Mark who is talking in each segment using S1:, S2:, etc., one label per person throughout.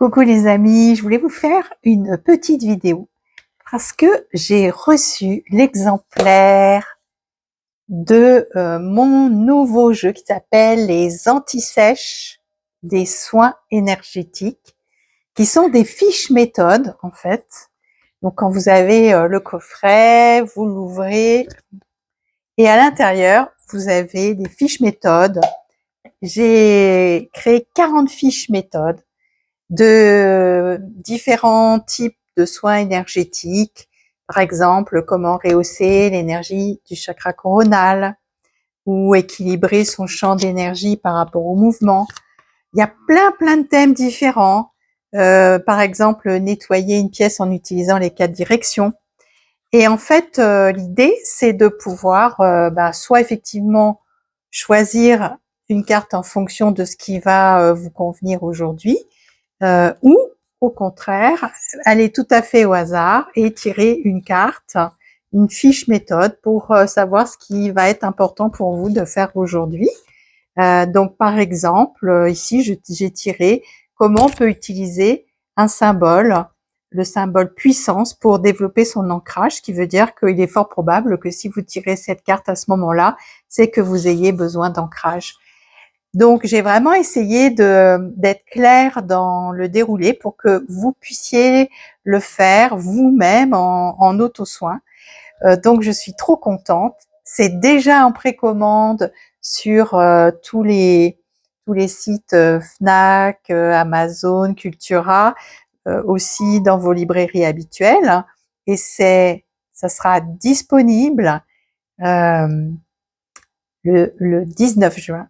S1: Coucou les amis, je voulais vous faire une petite vidéo parce que j'ai reçu l'exemplaire de mon nouveau jeu qui s'appelle les anti-sèches des soins énergétiques, qui sont des fiches méthodes en fait. Donc quand vous avez le coffret, vous l'ouvrez et à l'intérieur, vous avez des fiches méthodes. J'ai créé 40 fiches méthodes de différents types de soins énergétiques. Par exemple, comment rehausser l'énergie du chakra coronal ou équilibrer son champ d'énergie par rapport au mouvement. Il y a plein de thèmes différents. Par exemple, nettoyer une pièce en utilisant les 4 directions. Et en fait, l'idée, c'est de pouvoir soit effectivement choisir une carte en fonction de ce qui va vous convenir aujourd'hui, ou au contraire, aller tout à fait au hasard et tirer une carte, une fiche méthode pour savoir ce qui va être important pour vous de faire aujourd'hui. Donc par exemple, ici j'ai tiré comment on peut utiliser un symbole, le symbole puissance, pour développer son ancrage, ce qui veut dire qu'il est fort probable que si vous tirez cette carte à ce moment-là, c'est que vous ayez besoin d'ancrage. Donc, j'ai vraiment essayé d'être claire dans le déroulé pour que vous puissiez le faire vous-même en auto-soin. Donc, je suis trop contente. C'est déjà en précommande sur tous les sites Fnac, Amazon, Cultura, aussi dans vos librairies habituelles. Et ça sera disponible le 19 juin.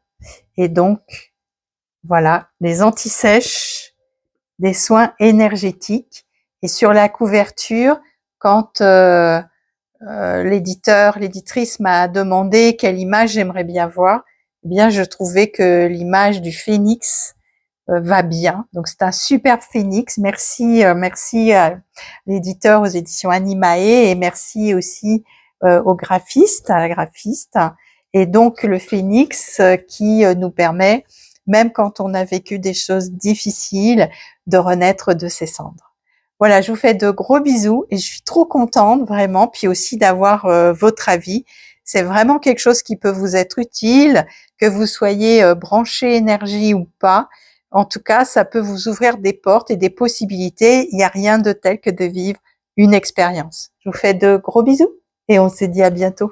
S1: Et donc, voilà, les anti-sèches, des soins énergétiques. Et sur la couverture, quand l'éditrice m'a demandé quelle image j'aimerais bien voir, eh bien, je trouvais que l'image du phénix va bien. Donc, c'est un superbe phénix. Merci à l'éditeur aux éditions Animae et merci aussi au graphiste, à la graphiste. Et donc, le phénix qui nous permet, même quand on a vécu des choses difficiles, de renaître de ses cendres. Voilà, je vous fais de gros bisous et je suis trop contente vraiment, puis aussi d'avoir votre avis. C'est vraiment quelque chose qui peut vous être utile, que vous soyez branché énergie ou pas. En tout cas, ça peut vous ouvrir des portes et des possibilités. Il n'y a rien de tel que de vivre une expérience. Je vous fais de gros bisous et on se dit à bientôt.